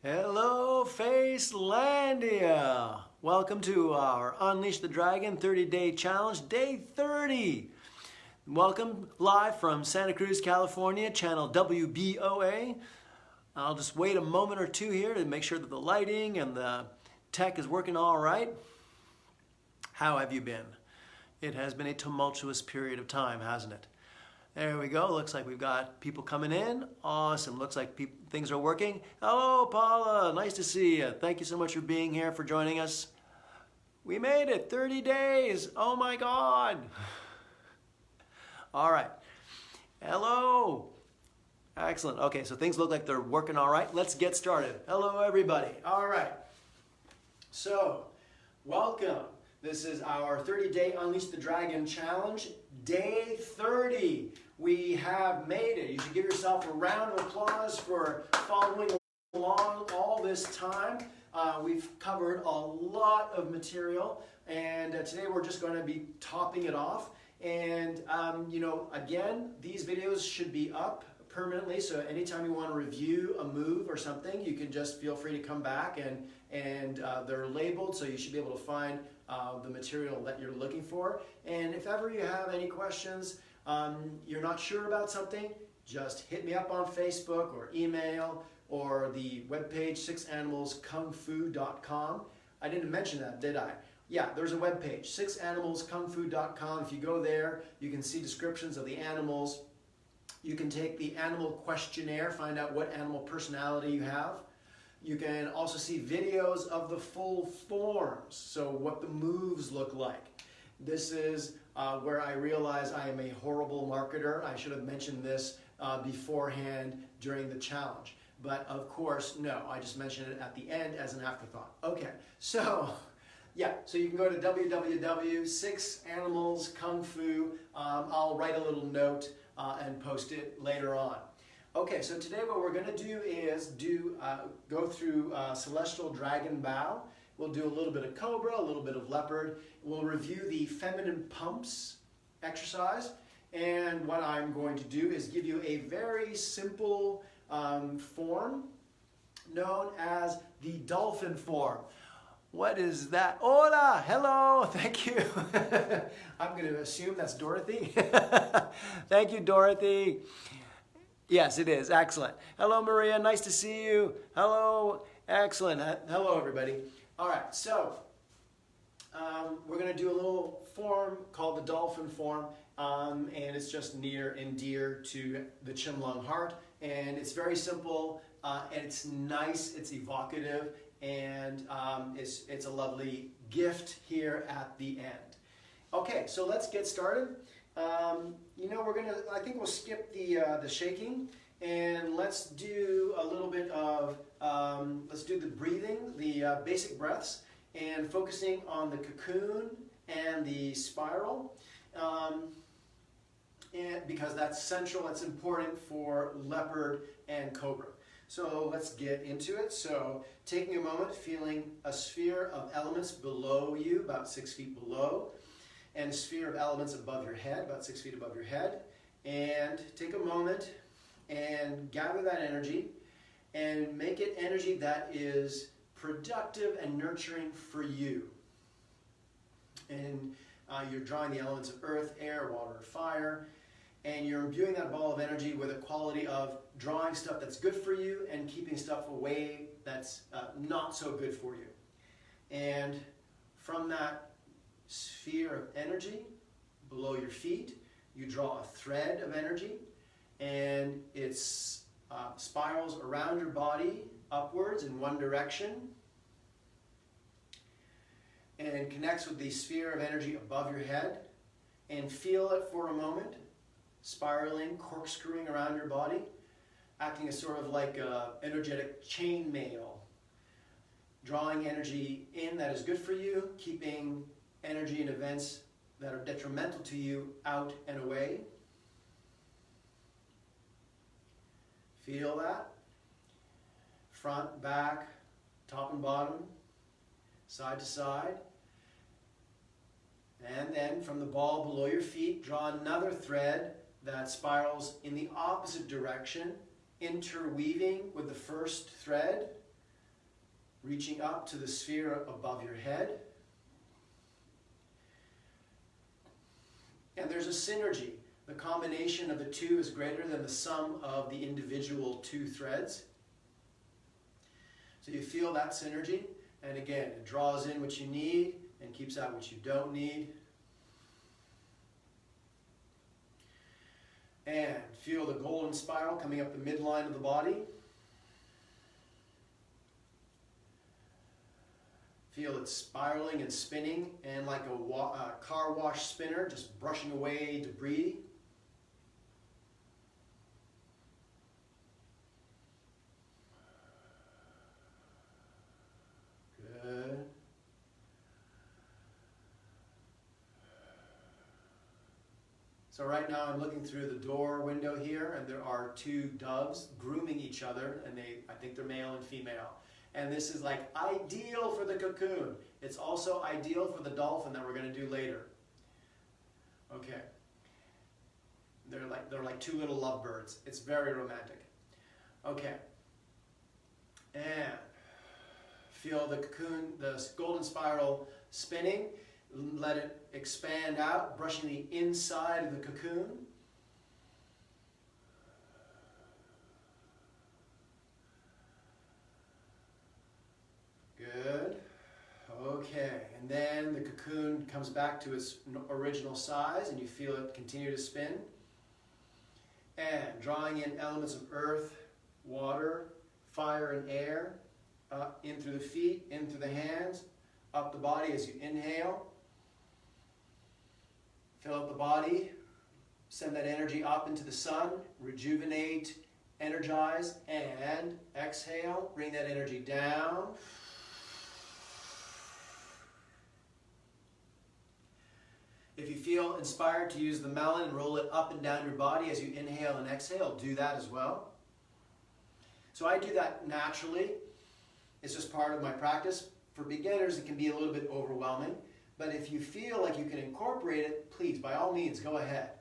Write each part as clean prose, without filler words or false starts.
Hello, Facelandia! Welcome to our Unleash the Dragon 30-day challenge, day 30. Welcome live from Santa Cruz, California, channel WBOA. I'll just wait a moment or two here to make sure that the lighting and the tech is working all right. How have you been? It has been a tumultuous period of time, hasn't it? There we go. Looks like we've got people coming in. Awesome. Looks like things are working. Hello, Paula. Nice to see you. Thank you so much for being here, for joining us. We made it. 30 days. Oh, my God. All right. Hello. Excellent. Okay, so things look like they're working all right. Let's get started. Hello, everybody. All right. So, welcome. This is our 30-day Unleash the Dragon challenge, day 30. We have made it. You should give yourself a round of applause for following along all this time. We've covered a lot of material, and today we're just going to be topping it off. And, again, these videos should be up permanently, so anytime you want to review a move or something, you can just feel free to come back, and they're labeled, so you should be able to find the material that you're looking for. And if ever you have any questions, you're not sure about something, just hit me up on Facebook or email or the webpage 6animalskungfu.com. I didn't mention that, did I? Yeah, there's a webpage, 6animalskungfu.com. If you go there, you can see descriptions of the animals. You can take the animal questionnaire, find out what animal personality you have. You can also see videos of the full forms, so what the moves look like. This is where I realize I am a horrible marketer. I should have mentioned this beforehand during the challenge. But of course, no, I just mentioned it at the end as an afterthought. Okay, so yeah, so you can go to www.6animalskungfu. I'll write a little note and post it later on. Okay, so today what we're going to do is go through Celestial Dragon Bow. We'll do a little bit of Cobra, a little bit of Leopard. We'll review the Feminine Pumps exercise. And what I'm going to do is give you a very simple form known as the Dolphin form. What is that? Hola, hello, thank you. I'm going to assume that's Dorothy. Thank you, Dorothy. Yes, it is. Excellent. Hello, Maria. Nice to see you. Hello. Excellent. Hello, everybody. All right. So we're going to do a little form called the dolphin form, and it's just near and dear to the Qinglong heart. And it's very simple, and it's nice. It's evocative, and it's a lovely gift here at the end. Okay, so let's get started. I think we'll skip the shaking, and let's do a little bit of, let's do the breathing, the basic breaths, and focusing on the cocoon and the spiral, and because that's central, that's important for leopard and cobra. So let's get into it. So taking a moment, feeling a sphere of elements below you, about 6 feet below, and a sphere of elements above your head, about 6 feet above your head. And take a moment and gather that energy and make it energy that is productive and nurturing for you. And you're drawing the elements of earth, air, water, fire, and you're imbuing that ball of energy with a quality of drawing stuff that's good for you and keeping stuff away that's not so good for you. And from that sphere of energy below your feet, you draw a thread of energy, and it spirals around your body upwards in one direction and connects with the sphere of energy above your head, and feel it for a moment, spiraling, corkscrewing around your body, acting as sort of like an energetic chainmail, drawing energy in that is good for you, keeping energy and events that are detrimental to you out and away. Feel that. Front, back, top and bottom, side to side. And then from the ball below your feet, draw another thread that spirals in the opposite direction, interweaving with the first thread reaching up to the sphere above your head. And there's a synergy. The combination of the two is greater than the sum of the individual two threads. So you feel that synergy, and again, it draws in what you need and keeps out what you don't need. And feel the golden spiral coming up the midline of the body. Feel it spiraling and spinning, and like a car wash spinner, just brushing away debris. Good. So right now I'm looking through the door window here, and there are two doves grooming each other, and I think they're male and female. And this is like ideal for the cocoon. It's also ideal for the dolphin that we're going to do later. Okay. They're like two little lovebirds. It's very romantic. Okay. And feel the cocoon, the golden spiral spinning. Let it expand out, brushing the inside of the cocoon. Good. Okay, and then the cocoon comes back to its original size, and you feel it continue to spin. And drawing in elements of earth, water, fire, and air, in through the feet, in through the hands, up the body as you inhale. Fill up the body, send that energy up into the sun, rejuvenate, energize, and exhale. Bring that energy down. If you feel inspired to use the melon and roll it up and down your body as you inhale and exhale, do that as well. So I do that naturally. It's just part of my practice. For beginners, it can be a little bit overwhelming. But if you feel like you can incorporate it, please, by all means, go ahead.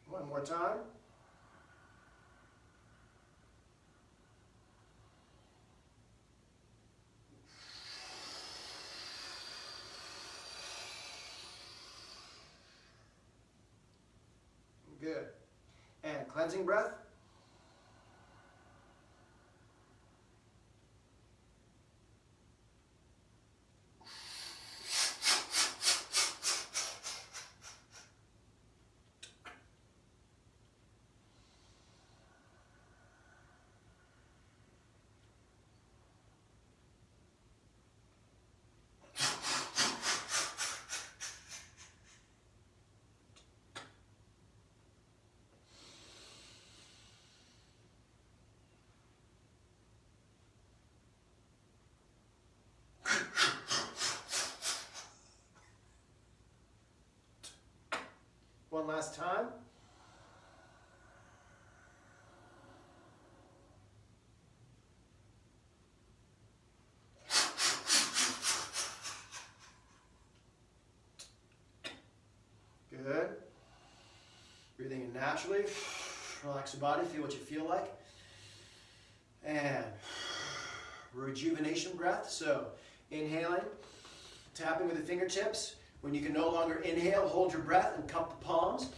One more time. Good. And cleansing breath. One last time. Good. Breathing in naturally. Relax your body, feel what you feel like. And rejuvenation breath. So inhaling, tapping with the fingertips. When you can no longer inhale, hold your breath and cup the palms.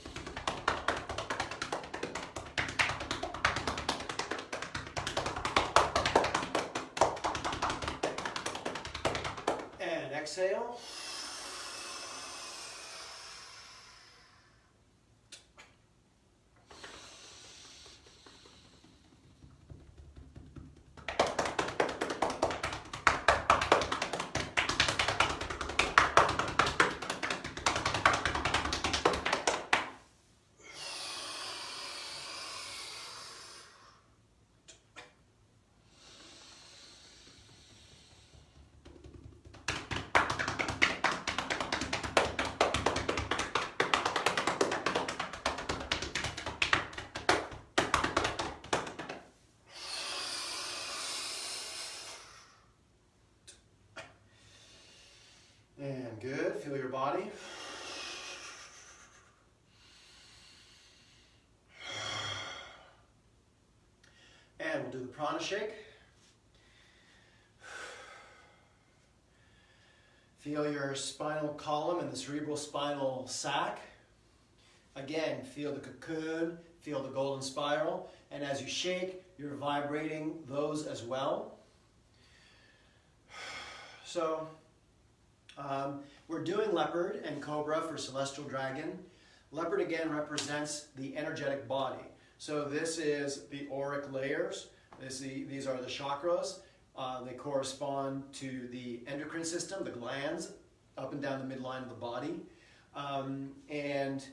And exhale. good. Feel your body. And we'll do the prana shake. Feel your spinal column and the cerebral spinal sac. Again, feel the cocoon, feel the golden spiral, and as you shake, you're vibrating those as well. So, we're doing leopard and cobra for celestial dragon. Leopard again represents the energetic body. So this is the auric layers. These are the chakras. They correspond to the endocrine system, the glands, up and down the midline of the body. And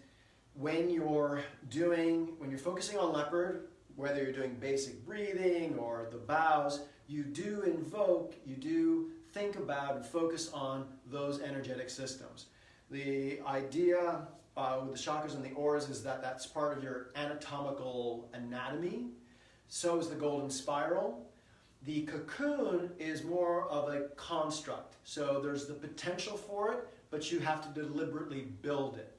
when you're focusing on leopard, whether you're doing basic breathing or the bows, you do think about and focus on those energetic systems. The idea with the chakras and the auras is that that's part of your anatomical anatomy. So is the golden spiral. The cocoon is more of a construct. So there's the potential for it, but you have to deliberately build it.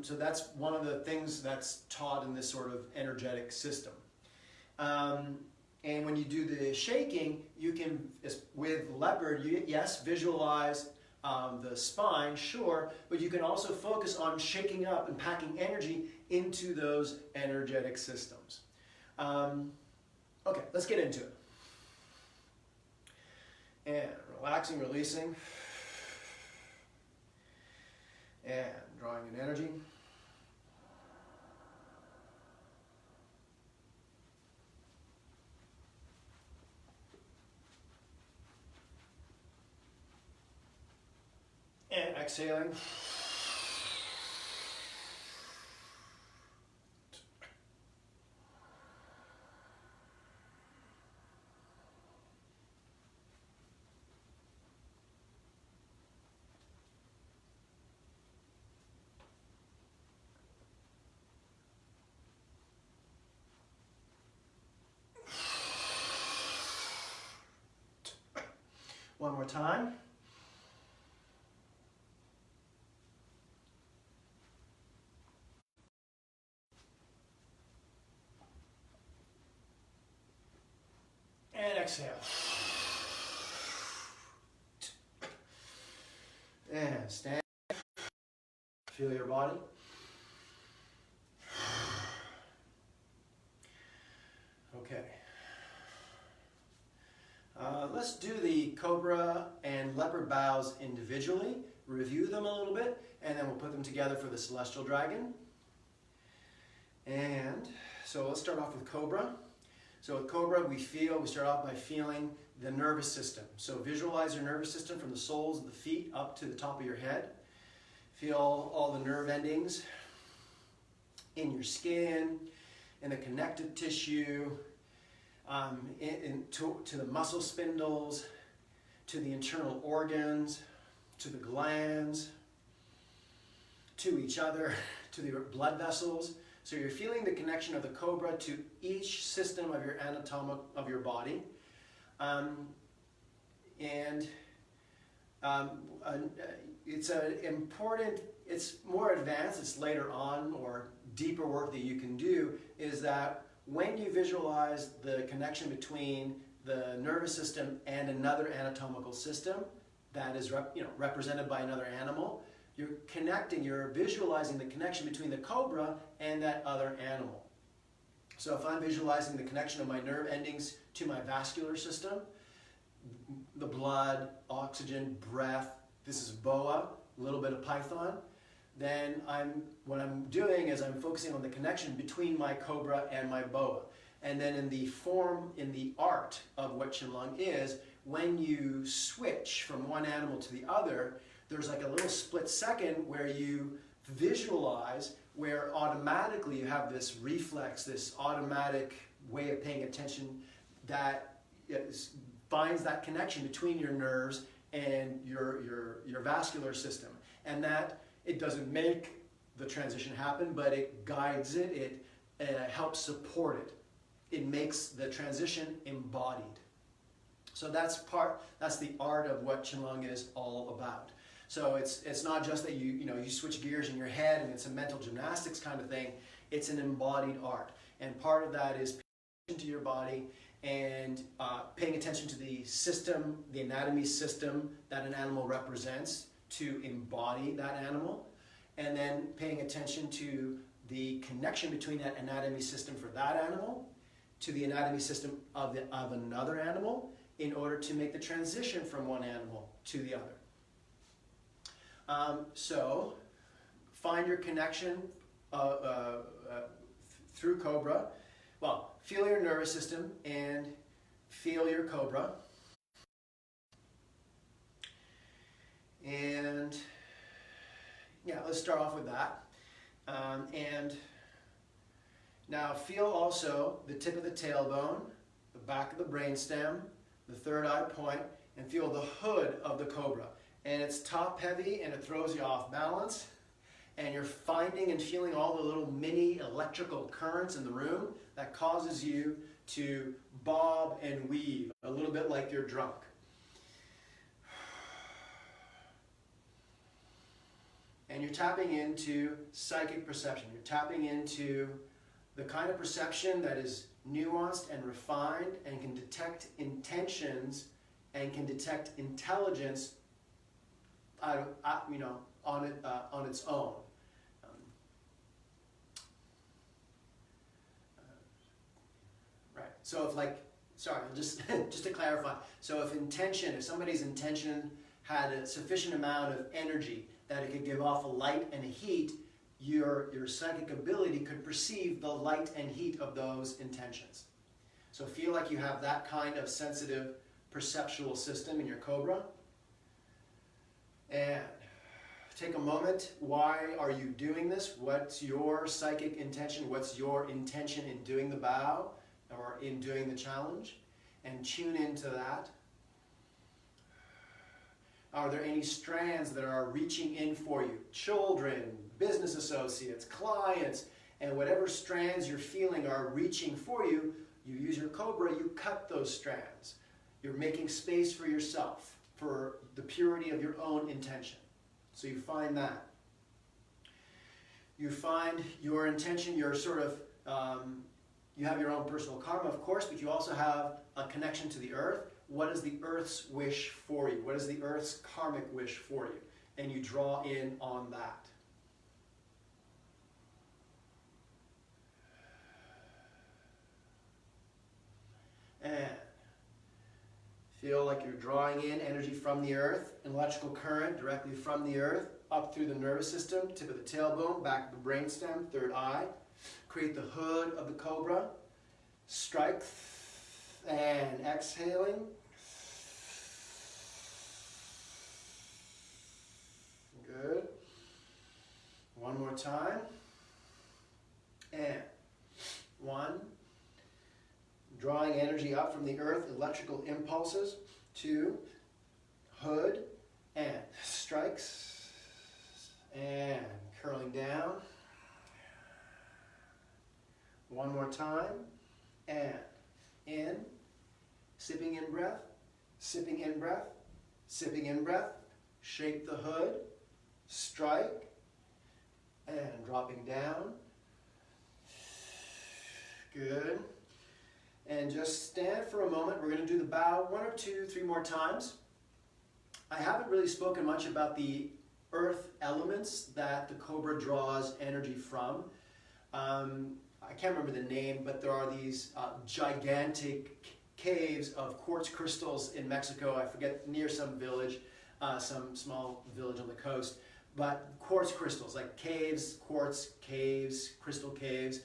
So that's one of the things that's taught in this sort of energetic system. And when you do the shaking, you can, with leopard, yes, visualize the spine, sure, but you can also focus on shaking up and packing energy into those energetic systems. Okay, let's get into it. And relaxing, releasing, and drawing in energy. And exhaling. One more time. And exhale. And stand. Feel your body. Okay. Let's do the cobra and leopard bows individually, review them a little bit, and then we'll put them together for the celestial dragon. And so let's start off with cobra. So with cobra, we start off by feeling the nervous system. So visualize your nervous system from the soles of the feet up to the top of your head. Feel all the nerve endings in your skin, in the connective tissue, to the muscle spindles, to the internal organs, to the glands, to each other, to the blood vessels. So you're feeling the connection of the cobra to each system of your your body. It's more advanced, it's later on, or deeper work that you can do, is that when you visualize the connection between the nervous system and another anatomical system that is represented by another animal, you're visualizing the connection between the cobra and that other animal. So if I'm visualizing the connection of my nerve endings to my vascular system, the blood, oxygen, breath, this is boa, a little bit of python, then what I'm doing is I'm focusing on the connection between my cobra and my boa. And then in the art of what Qinglong is, when you switch from one animal to the other, there's like a little split second where you visualize, where automatically you have this reflex, this automatic way of paying attention that finds that connection between your nerves and your vascular system. And that it doesn't make the transition happen, but it guides it, it helps support it. It makes the transition embodied. So that's the art of what Qigong is all about. So it's not just that you switch gears in your head and it's a mental gymnastics kind of thing. It's an embodied art, and part of that is paying attention to your body and paying attention to the system, the anatomy system that an animal represents to embody that animal, and then paying attention to the connection between that anatomy system for that animal to the anatomy system of another animal in order to make the transition from one animal to the other. So find your connection through Cobra. Well, feel your nervous system and feel your Cobra. And yeah, let's start off with that. And now feel also the tip of the tailbone, the back of the brainstem, the third eye point, and feel the hood of the Cobra. And it's top heavy and it throws you off balance. And you're finding and feeling all the little mini electrical currents in the room that causes you to bob and weave, a little bit like you're drunk. And you're tapping into psychic perception. You're tapping into the kind of perception that is nuanced and refined and can detect intentions and can detect intelligence on its own. Right. So just to clarify. So if somebody's intention had a sufficient amount of energy that it could give off a light and a heat, your psychic ability could perceive the light and heat of those intentions. So feel like you have that kind of sensitive perceptual system in your Cobra. And take a moment. Why are you doing this? What's your psychic intention? What's your intention in doing the bow or in doing the challenge? And tune into that. Are there any strands that are reaching in for you? Children, business associates, clients, and whatever strands you're feeling are reaching for you, you use your Cobra, you cut those strands. You're making space for yourself, for the purity of your own intention. So you find that. You find your intention, you're you have your own personal karma, of course, but you also have a connection to the earth. What is the earth's wish for you? What is the earth's karmic wish for you? And you draw in on that. And feel like you're drawing in energy from the earth, an electrical current directly from the earth, up through the nervous system, tip of the tailbone, back of the brainstem, third eye. Create the hood of the Cobra. Strike and exhaling. Good. One more time. And one. Drawing energy up from the earth, electrical impulses. Two. Hood. And strikes. And curling down. One more time. And in. Sipping in breath. Sipping in breath. Sipping in breath. Shape the hood. Strike. And dropping down. Good. And just stand for a moment. We're going to do the bow 1 or 2, 3 more times. I haven't really spoken much about the earth elements that the Cobra draws energy from. I can't remember the name, but there are these gigantic caves of quartz crystals in Mexico. I forget, near some village, some small village on the coast. But quartz crystals, like caves, quartz caves, crystal caves,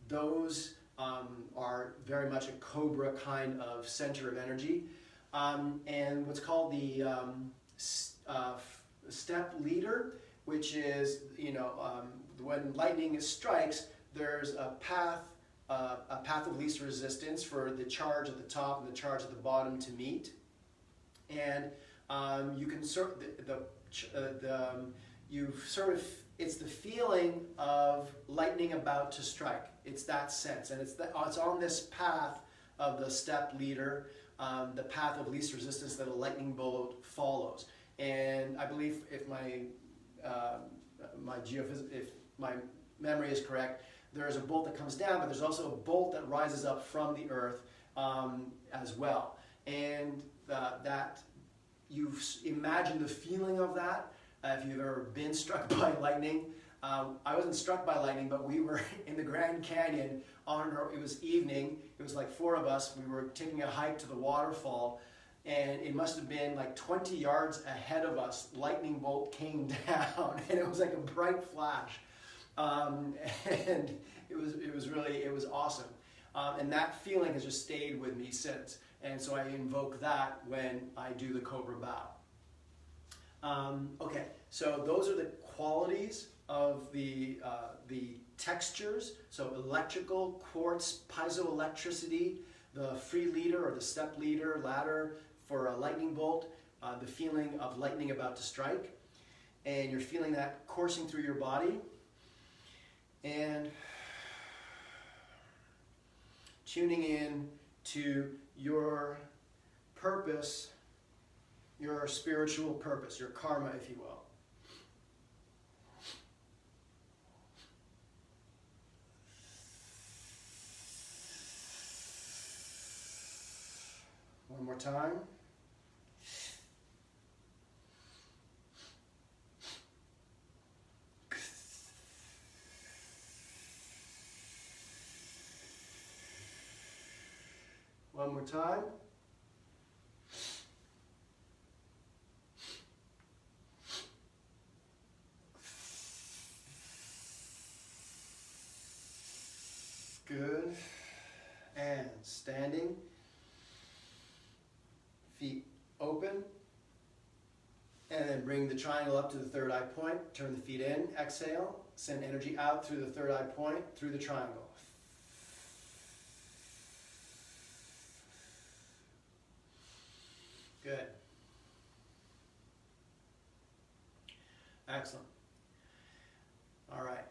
those are very much a Cobra kind of center of energy. And what's called the step leader, which is, when lightning strikes, there's a path of least resistance for the charge at the top and the charge at the bottom to meet. And you can it's the feeling of lightning about to strike. It's that sense, and it's on this path of the step leader the path of least resistance that a lightning bolt follows. And I believe if if my memory is correct, there's a bolt that comes down, but there's also a bolt that rises up from the earth as well. And that you imagine the feeling of that. If you've ever been struck by lightning, I wasn't struck by lightning, but we were in the Grand Canyon it was evening. It was like 4 of us. We were taking a hike to the waterfall, and it must have been like 20 yards ahead of us. Lightning bolt came down, and it was like a bright flash, and it was awesome. And that feeling has just stayed with me since. And so I invoke that when I do the Cobra Bow. Okay, so those are the qualities of the textures. So electrical, quartz, piezoelectricity, the free leader or the step leader ladder for a lightning bolt, the feeling of lightning about to strike, and you're feeling that coursing through your body, and tuning in to your purpose, your spiritual purpose, your karma, if you will. One more time. One more time. Good. And standing. Feet open. And then bring the triangle up to the third eye point. Turn the feet in. Exhale. Send energy out through the third eye point, through the triangle. Good. Excellent. All right.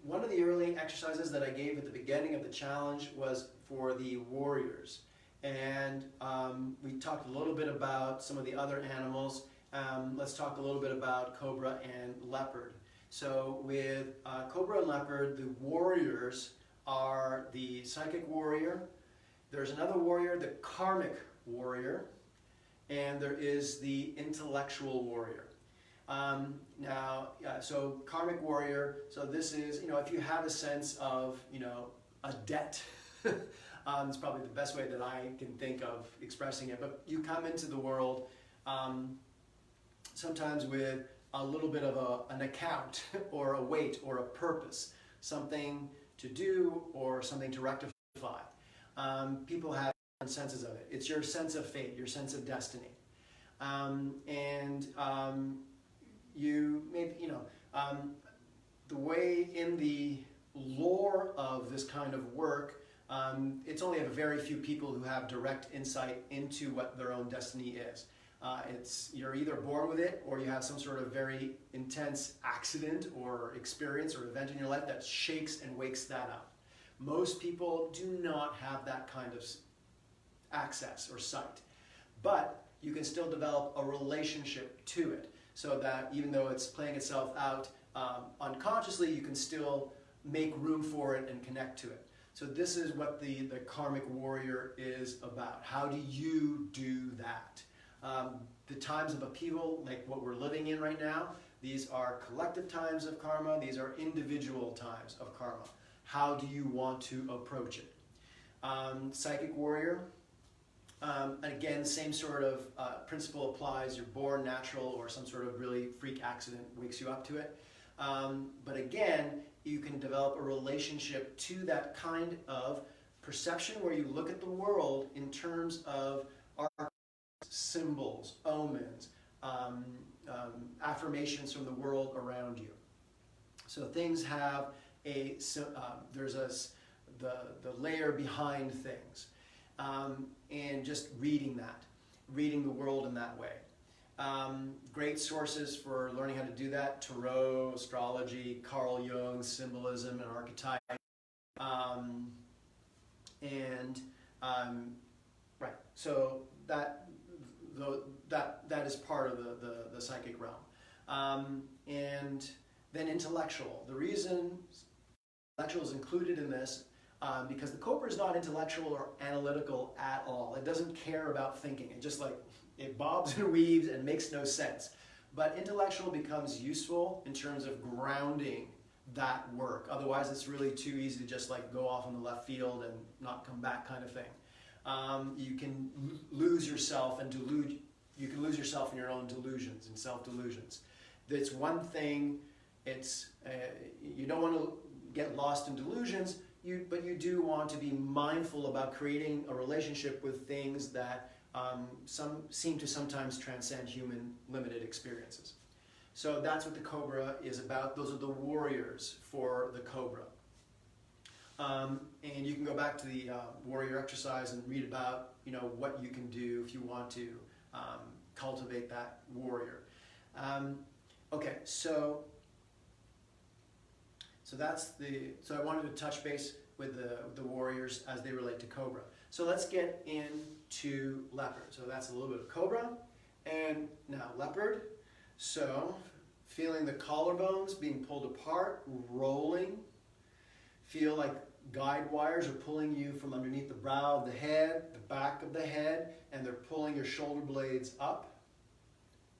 One of the early exercises that I gave at the beginning of the challenge was for the warriors. And we talked a little bit about some of the other animals. Let's talk a little bit about cobra and leopard. So with cobra and leopard, the warriors are the psychic warrior. There's another warrior, the karmic warrior. And there is the intellectual warrior. So karmic warrior, so this is, if you have a sense of, a debt, it's probably the best way that I can think of expressing it, but you come into the world sometimes with a little bit of an account or a weight or a purpose, something to do or something to rectify. People have different senses of it. It's your sense of fate, your sense of destiny. You maybe, the way in the lore of this kind of work, it's only a very few people who have direct insight into what their own destiny is. You're either born with it or you have some sort of very intense accident or experience or event in your life that shakes and wakes that up. Most people do not have that kind of access or sight, but you can still develop a relationship to it, so that even though it's playing itself out unconsciously, you can still make room for it and connect to it. So this is what the karmic warrior is about. How do you do that? The times of upheaval, like what we're living in right now, these are collective times of karma, these are individual times of karma. How do you want to approach it? Psychic warrior, and again, same sort of principle applies. You're born natural or some sort of really freak accident wakes you up to it. But again, you can develop a relationship to that kind of perception where you look at the world in terms of symbols, omens, affirmations from the world around you. So things have there's the layer behind things. And just reading the world in that way. Great sources for learning how to do that: Tarot, astrology, Carl Jung, symbolism and archetype. Right. So that is part of the psychic realm. And then intellectual. The reason intellectual is included in this because the cobra is not intellectual or analytical at all. It doesn't care about thinking. It just it bobs and weaves and makes no sense. But intellectual becomes useful in terms of grounding that work. Otherwise, it's really too easy to just go off in the left field and not come back kind of thing. You can lose yourself and delude. You can lose yourself in your own delusions and self-delusions. That's one thing. It's you don't want to get lost in delusions, but you do want to be mindful about creating a relationship with things that seem to sometimes transcend human limited experiences. So that's what the cobra is about. Those are the warriors for the cobra. And you can go back to the warrior exercise and read about what you can do if you want to cultivate that warrior. Okay, so I wanted to touch base with the warriors as they relate to cobra. So let's get into leopard. So that's a little bit of cobra, and now leopard. So feeling the collarbones being pulled apart, rolling. Feel like guide wires are pulling you from underneath the brow of the head, the back of the head, and they're pulling your shoulder blades up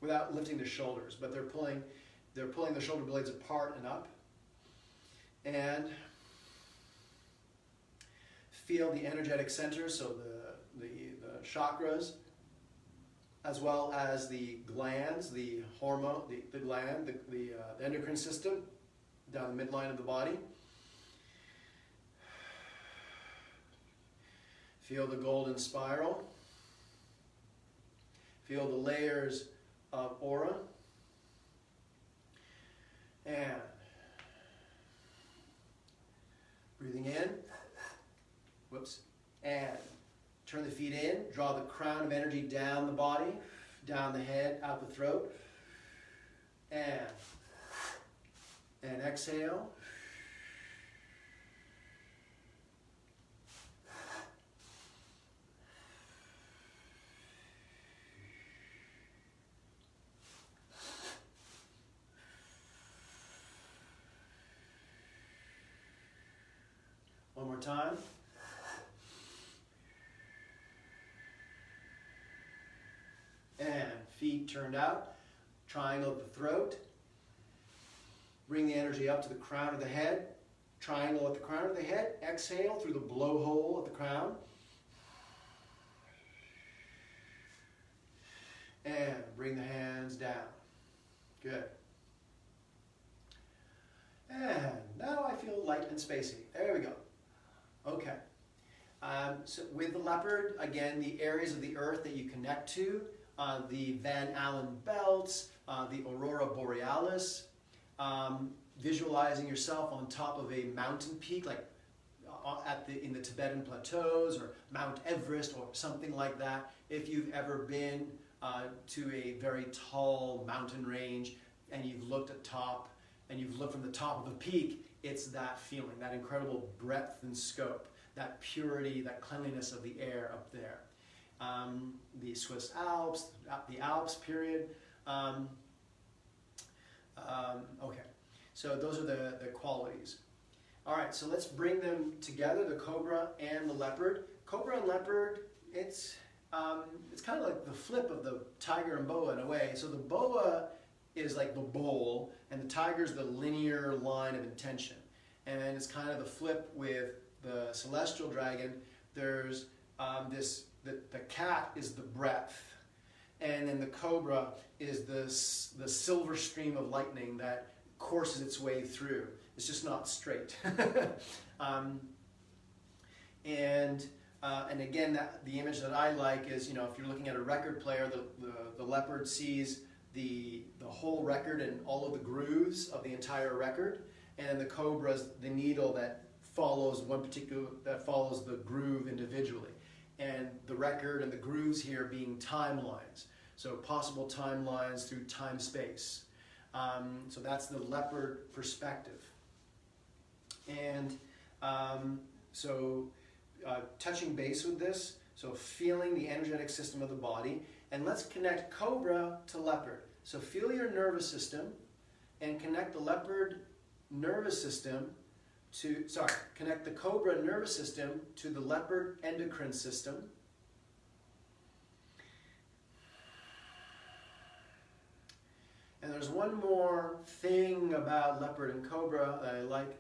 without lifting the shoulders, but they're pulling the shoulder blades apart and up. And feel the energetic centers, so the chakras, as well as the glands, the hormone, the gland, the endocrine system down the midline of the body. Feel the golden spiral. Feel the layers of aura. And breathing in. Whoops. And turn the feet in. Draw the crown of energy down the body, down the head, out the throat. And exhale. One more time. And feet turned out. Triangle at the throat. Bring the energy up to the crown of the head. Triangle at the crown of the head. Exhale through the blowhole at the crown. And bring the hands down. Good. And now I feel light and spacey. There we go. Okay. So with the leopard, again, the areas of the earth that you connect to, the Van Allen belts, the Aurora Borealis, visualizing yourself on top of a mountain peak, like in the Tibetan plateaus or Mount Everest or something like that. If you've ever been to a very tall mountain range and you've looked at top and you've looked from the top of the peak, it's that feeling, that incredible breadth and scope, that purity, that cleanliness of the air up there. The Swiss Alps, the Alps period. Okay, so those are the qualities. All right, so let's bring them together, the cobra and the leopard. Cobra and leopard, it's kind of like the flip of the tiger and boa in a way. So the boa is like the bowl, and the tiger is the linear line of intention. And it's kind of the flip with the celestial dragon. There's the cat is the breadth, and then the cobra is the silver stream of lightning that courses its way through. It's just not straight. And again, the image that I like is, if you're looking at a record player, the leopard sees the whole record and all of the grooves of the entire record, and the cobra is the needle that follows the groove individually. And the record and the grooves here being timelines, so possible timelines through time-space. So that's the leopard perspective. And touching base with this, So feeling the energetic system of the body. And let's connect cobra to leopard. So feel your nervous system and connect the leopard nervous system to, connect the cobra nervous system to the leopard endocrine system. And there's one more thing about leopard and cobra that I like.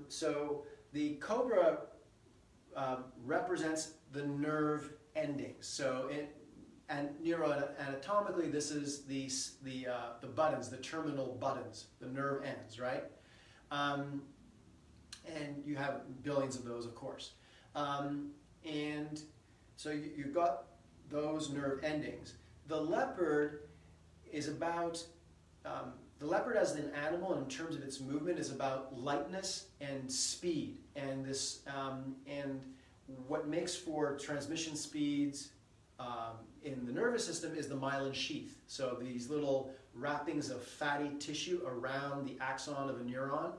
So the cobra represents the nerve endings. So and neuroanatomically, this is the buttons, the terminal buttons, the nerve ends, right? And you have billions of those, of course. And so you've got those nerve endings. The leopard is about, the leopard as an animal in terms of its movement is about lightness and speed. And this, and what makes for transmission speeds in the nervous system is the myelin sheath. So these little wrappings of fatty tissue around the axon of a neuron.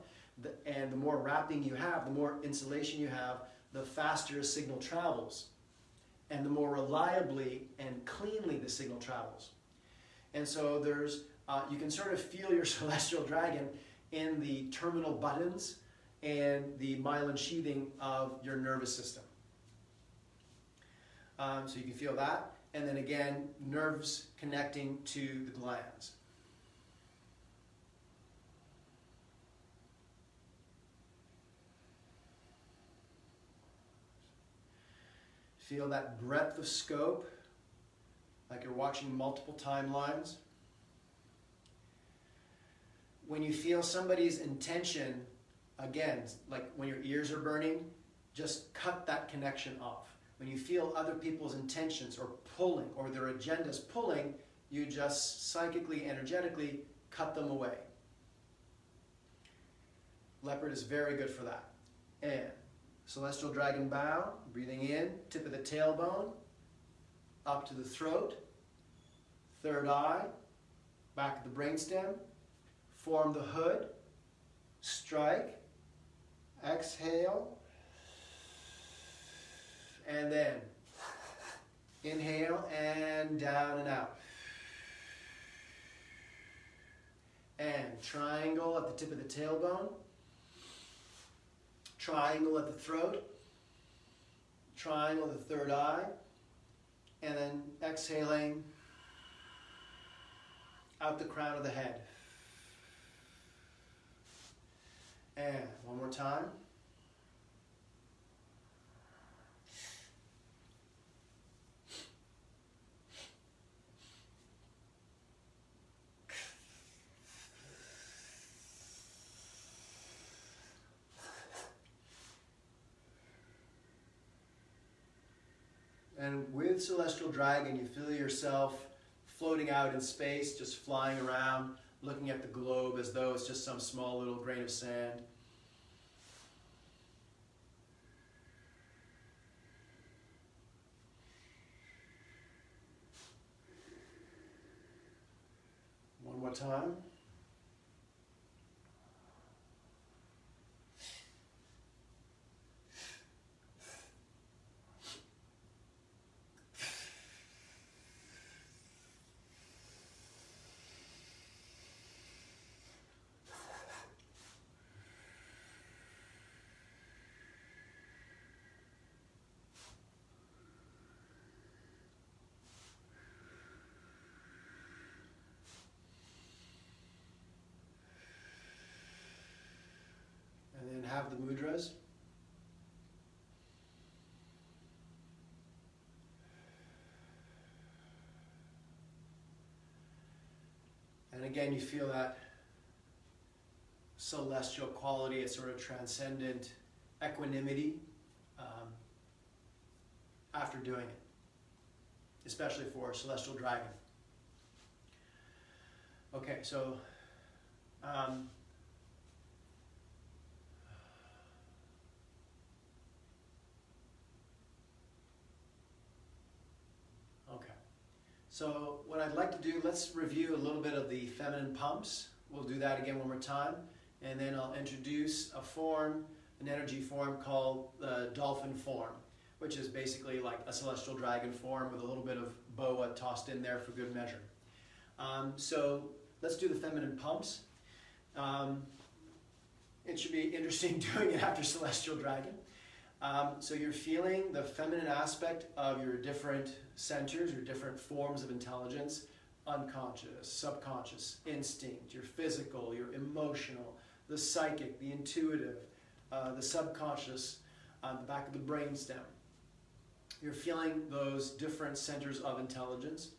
And the more wrapping you have, the more insulation you have, the faster a signal travels. And the more reliably and cleanly the signal travels. And so there's, you can sort of feel your celestial dragon in the terminal buttons and the myelin sheathing of your nervous system. So you can feel that. And then again, nerves connecting to the glands. Feel that breadth of scope, like you're watching multiple timelines. When you feel somebody's intention, again, like when your ears are burning, just cut that connection off. When you feel other people's intentions or pulling, or their agendas pulling, you just psychically, energetically cut them away. Leopard is very good for that. And celestial dragon bow, breathing in, tip of the tailbone, up to the throat, third eye, back of the brainstem, form the hood, strike, exhale, and then inhale and down and out. And triangle at the tip of the tailbone, triangle at the throat, triangle at the third eye, and then exhaling out the crown of the head. And one more time. And with Celestial Dragon, you feel yourself floating out in space, just flying around, looking at the globe as though it's just some small little grain of sand. One more time. And then have the mudras. And again, you feel that celestial quality, a sort of transcendent equanimity after doing it, especially for Celestial Dragon. Okay, so so what I'd like to do, let's review a little bit of the feminine pumps. We'll do that again one more time. And then I'll introduce a form, an energy form called the dolphin form, which is basically like a celestial dragon form with a little bit of boa tossed in there for good measure. So let's do the feminine pumps. It should be interesting doing it after celestial dragon. So you're feeling the feminine aspect of your different centers, your different forms of intelligence: unconscious, subconscious, instinct, your physical, your emotional, the psychic, the intuitive, the subconscious, the back of the brainstem. You're feeling those different centers of intelligence,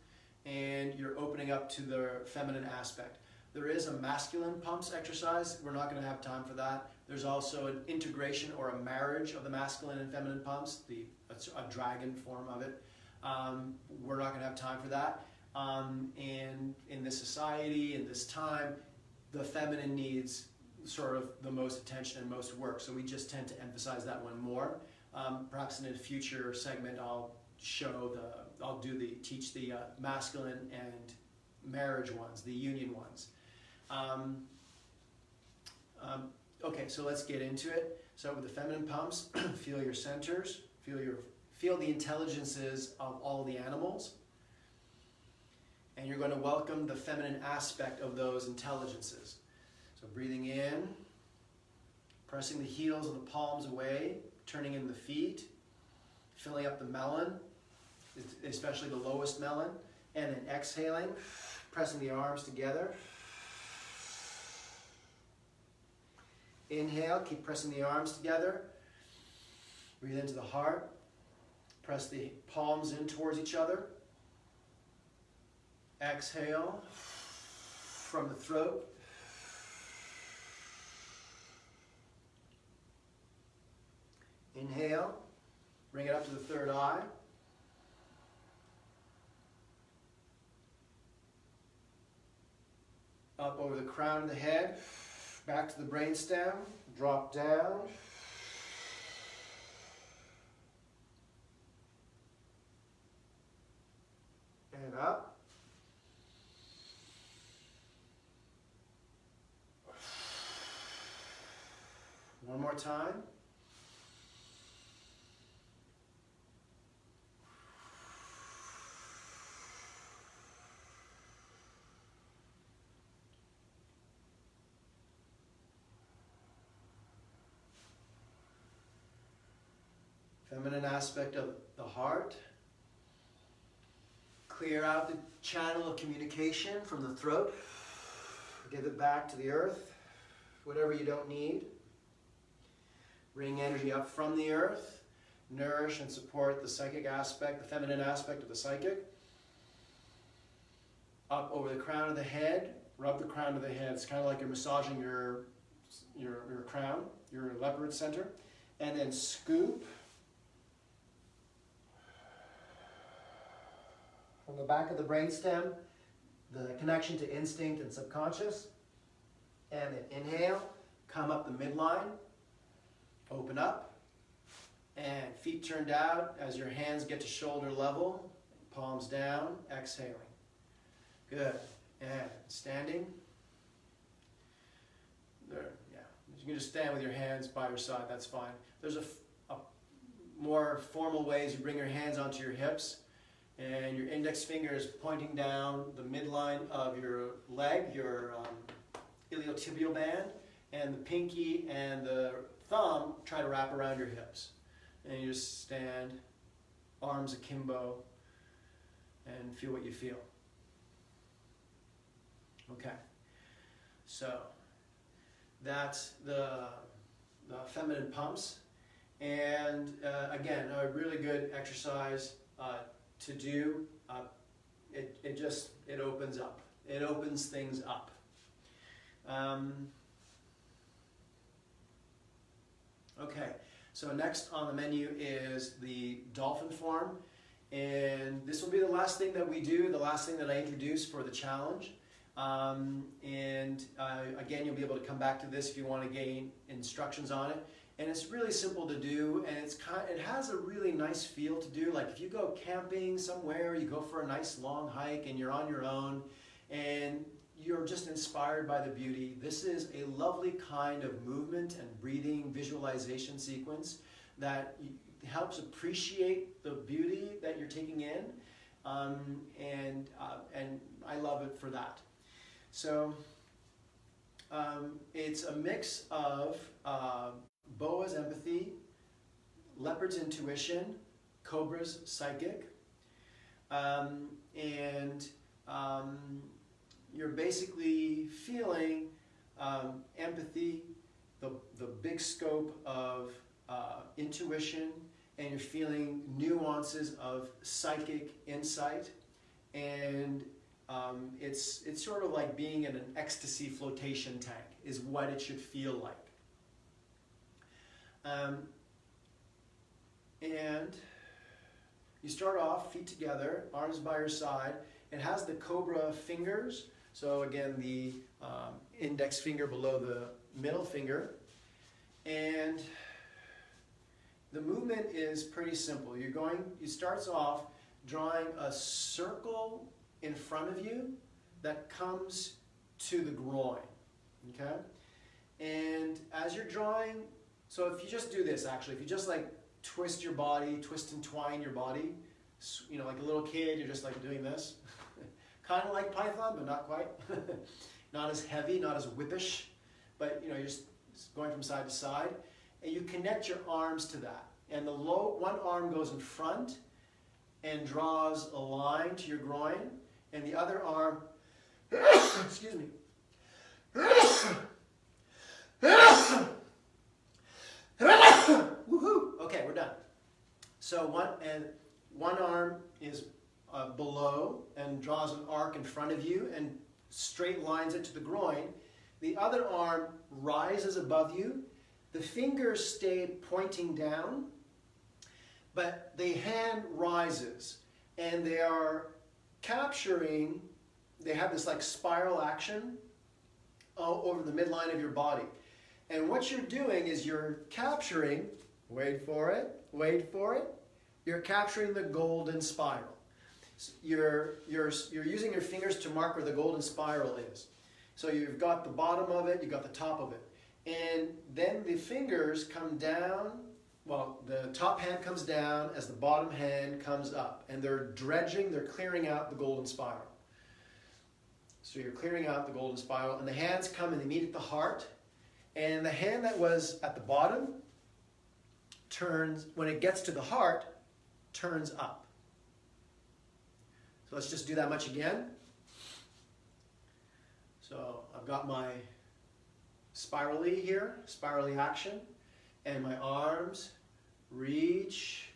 and you're opening up to the feminine aspect. There is a masculine pumps exercise. We're not going to have time for that. There's also an integration or a marriage of the masculine and feminine pumps, a dragon form of it. We're not going to have time for that. And in this society, in this time, the feminine needs sort of the most attention and most work. So we just tend to emphasize that one more. Perhaps in a future segment, teach the masculine and marriage ones, the union ones. Okay, so let's get into it. So with the feminine pumps, feel your centers, feel the intelligences of all the animals, and you're going to welcome the feminine aspect of those intelligences. So breathing in, pressing the heels of the palms away, turning in the feet, filling up the melon, especially the lowest melon, and then exhaling, pressing the arms together. Inhale, keep pressing the arms together. Breathe into the heart. Press the palms in towards each other. Exhale from the throat. Inhale, bring it up to the third eye. Up over the crown of the head, back to the brainstem, drop down. And up. One more time. Feminine aspect of the heart. Clear out the channel of communication from the throat. Give it back to the earth, whatever you don't need. Bring energy up from the earth. Nourish and support the psychic aspect, the feminine aspect of the psychic. Up over the crown of the head. Rub the crown of the head. It's kind of like you're massaging your crown, your leopard center. And then scoop from the back of the brainstem, the connection to instinct and subconscious. And then inhale, come up the midline, open up, and feet turned out as your hands get to shoulder level, palms down, exhaling. Good. And standing. There, yeah. You can just stand with your hands by your side, that's fine. There's a more formal ways. You bring your hands onto your hips, and your index finger is pointing down the midline of your leg, your iliotibial band, and the pinky and the thumb try to wrap around your hips. And you just stand, arms akimbo, and feel what you feel. Okay, so that's the feminine pumps. And again, a really good exercise to do. It opens up. It opens things up. Okay, so next on the menu is the dolphin form, and this will be the last thing that we do, the last thing that I introduce for the challenge. Again, you'll be able to come back to this if you want to gain instructions on it. And it's really simple to do, and it has a really nice feel to do. Like if you go camping somewhere, you go for a nice long hike and you're on your own and you're just inspired by the beauty. This is a lovely kind of movement and breathing visualization sequence that helps appreciate the beauty that you're taking in, and I love it for that. So it's a mix of Boa's empathy, Leopard's intuition, Cobra's psychic, and you're basically feeling empathy, the big scope of intuition, and you're feeling nuances of psychic insight, and it's sort of like being in an ecstasy flotation tank is what it should feel like. And you start off feet together, arms by your side. It has the cobra fingers. So again, the index finger below the middle finger. And the movement is pretty simple. You starts off drawing a circle in front of you that comes to the groin, okay? And as you're drawing, so if you just do this actually, if you just like twist your body, twist and twine your body, you know, like a little kid, you're just like doing this. Kind of like Python, but not quite. Not as heavy, not as whippish, but you know, you're just going from side to side. And you connect your arms to that. And one arm goes in front and draws a line to your groin, and the other arm, excuse me. Woohoo! Okay, we're done. So one arm is below and draws an arc in front of you and straight lines it to the groin. The other arm rises above you. The fingers stay pointing down, but the hand rises, and they are capturing, they have this like spiral action over the midline of your body. And what you're doing is you're capturing, wait for it, you're capturing the golden spiral. So you're using your fingers to mark where the golden spiral is. So you've got the bottom of it, you've got the top of it. And then the fingers come down, well, the top hand comes down as the bottom hand comes up. And they're dredging, they're clearing out the golden spiral. So you're clearing out the golden spiral, and the hands come and they meet at the heart. And the hand that was at the bottom turns, when it gets to the heart, turns up. So let's just do that much again. So I've got my spirally here, spirally action, and my arms reach,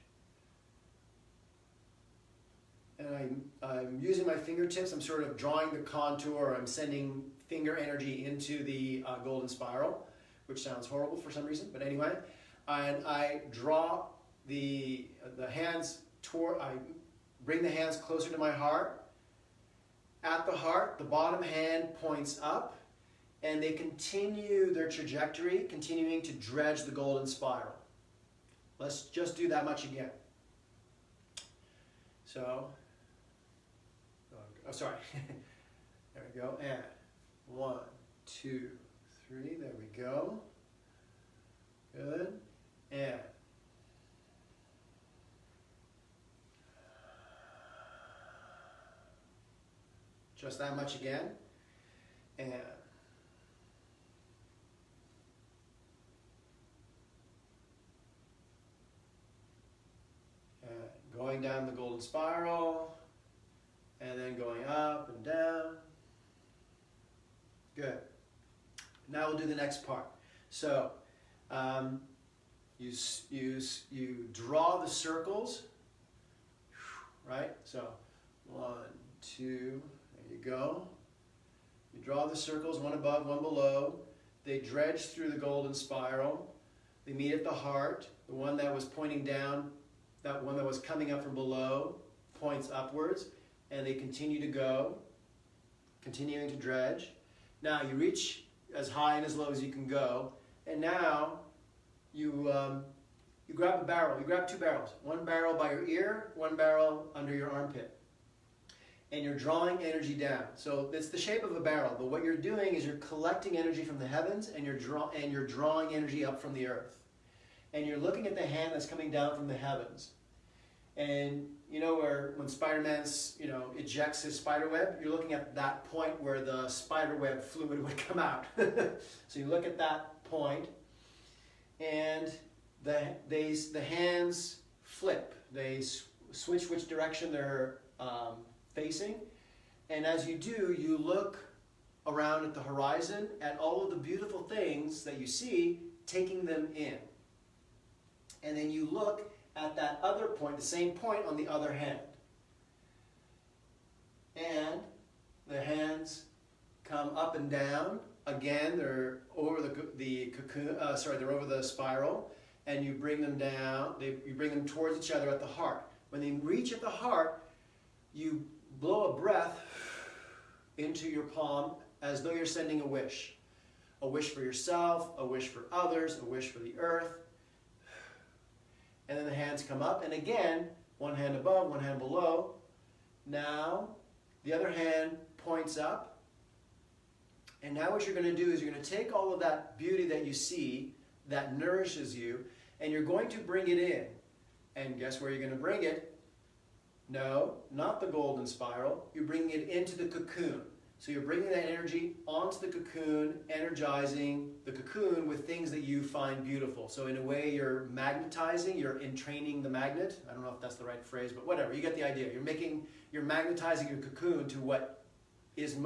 and I'm using my fingertips. I'm sort of drawing the contour. I'm sending finger energy into the golden spiral, which sounds horrible for some reason, but anyway. And I draw the hands toward, I bring the hands closer to my heart. At the heart, the bottom hand points up, and they continue their trajectory, continuing to dredge the golden spiral. Let's just do that much again. So, oh, sorry. There we go. And 1, 2, 3. There we go. Good. And just that much again. And going down the golden spiral, and then going up and down. Good. Now we'll do the next part. So you draw the circles, right? So 1, 2, there you go. You draw the circles, one above, one below. They dredge through the golden spiral. They meet at the heart. The one that was pointing down, that one that was coming up from below, points upwards, and they continue to go, continuing to dredge. Now you reach as high and as low as you can go, and now you grab a barrel. You grab 2 barrels. One barrel by your ear, one barrel under your armpit. And you're drawing energy down. So it's the shape of a barrel, but what you're doing is you're collecting energy from the heavens, and you're drawing energy up from the earth. and you're looking at the hand that's coming down from the heavens. And you know where when Spider-Man, ejects his spider web, you're looking at that point where the spider web fluid would come out. So you look at that point, and the hands flip. They switch which direction they're facing, and as you do, you look around at the horizon at all of the beautiful things that you see, taking them in. And then you look at that other point, the same point on the other hand. And the hands come up and down. Again, they're over the cocoon. They're over the spiral, and you bring them down. You bring them towards each other at the heart. When they reach at the heart, you blow a breath into your palm as though you're sending a wish. A wish for yourself, a wish for others, a wish for the earth. And then the hands come up, and again, one hand above, one hand below. Now, the other hand points up. And now what you're going to do is you're going to take all of that beauty that you see, that nourishes you, and you're going to bring it in. And guess where you're going to bring it? No, not the golden spiral. You're bringing it into the cocoon. So you're bringing that energy onto the cocoon, energizing the cocoon with things that you find beautiful. So in a way, you're magnetizing, you're entraining the magnet. I don't know if that's the right phrase, but whatever, you get the idea. You're magnetizing your cocoon to what is,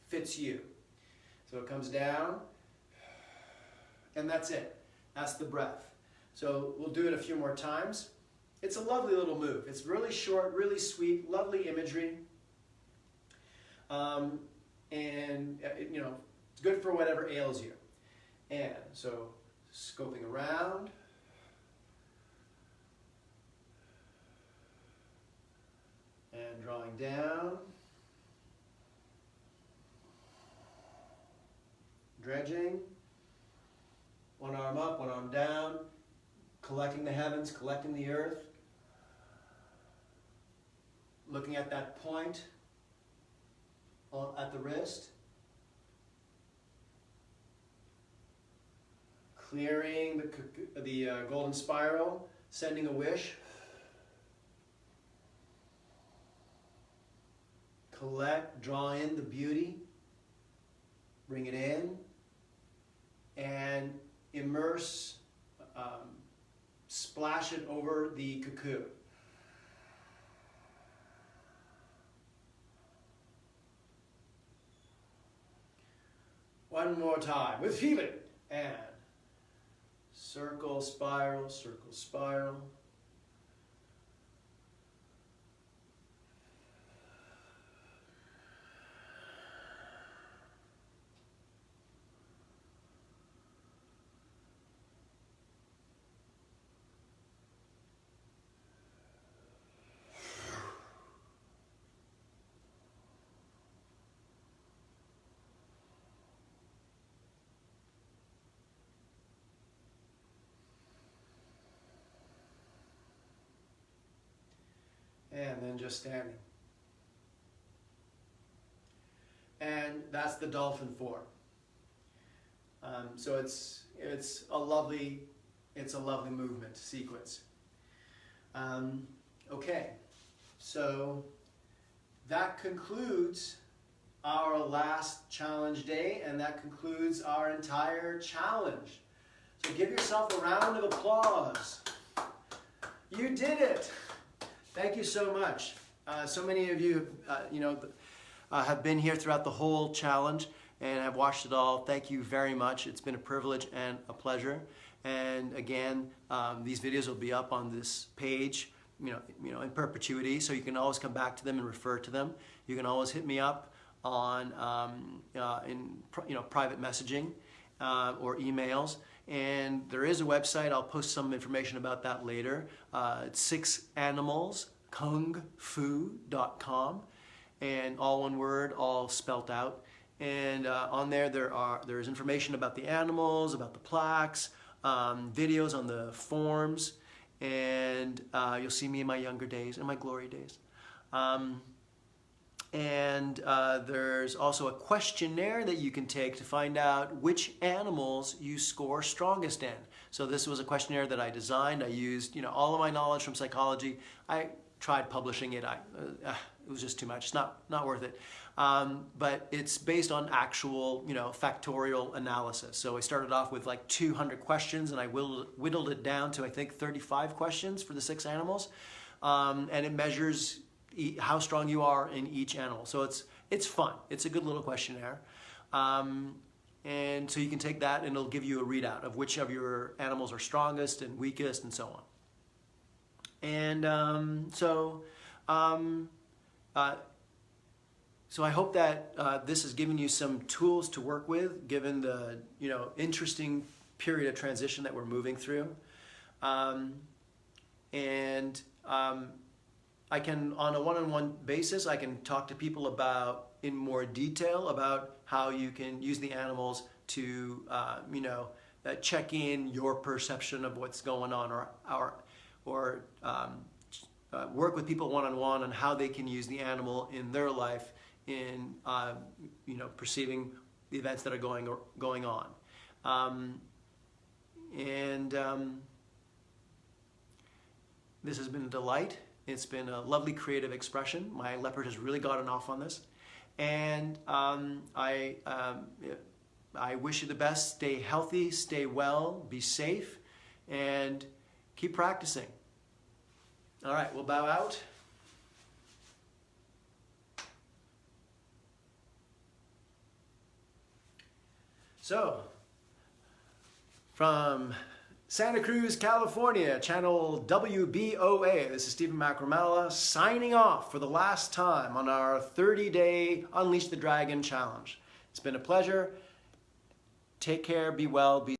fits you. So it comes down, and that's it. That's the breath. So we'll do it a few more times. It's a lovely little move. It's really short, really sweet, lovely imagery. It's good for whatever ails you. And so, scoping around. And drawing down. Dredging. One arm up, one arm down. Collecting the heavens, collecting the earth. Looking at that point at the wrist. Clearing the golden spiral, sending a wish. Collect, draw in the beauty, bring it in, and immerse, splash it over the cocoon. One more time with feeling, and circle, spiral, circle, spiral. And then just standing. And that's the dolphin form. So it's a lovely movement sequence. Okay, so that concludes our last challenge day, and that concludes our entire challenge. So give yourself a round of applause. You did it. Thank you so much. So many of you, have been here throughout the whole challenge and have watched it all. Thank you very much. It's been a privilege and a pleasure. And again, these videos will be up on this page, in perpetuity. So you can always come back to them and refer to them. You can always hit me up on private messaging or emails. And there is a website. I'll post some information about that later. It's 6animalskungfu.com, and all one word, all spelt out. And on there is information about the animals, about the plaques, videos on the forms, and you'll see me in my younger days and my glory days. And there's also a questionnaire that you can take to find out which animals you score strongest in. So this was a questionnaire that I designed. I used, all of my knowledge from psychology. I tried publishing it. It was just too much. It's not worth it. But it's based on actual, factorial analysis. So I started off with like 200 questions, and I whittled it down to, I think, 35 questions for the 6 animals. And it measures how strong you are in each animal. So it's fun. It's a good little questionnaire. And so you can take that and it'll give you a readout of which of your animals are strongest and weakest and so on. And so I hope that this has given you some tools to work with, given the interesting period of transition that we're moving through. I can, on a one-on-one basis, I can talk to people about, in more detail, about how you can use the animals to, check in your perception of what's going on, or work with people one-on-one on how they can use the animal in their life in, perceiving the events that are going on. This has been a delight. It's been a lovely creative expression. My leopard has really gotten off on this. And I wish you the best. Stay healthy, stay well, be safe, and keep practicing. All right, we'll bow out. So, from Santa Cruz, California, channel WBOA. This is Stephen Macramella signing off for the last time on our 30-day Unleash the Dragon challenge. It's been a pleasure. Take care, be well, be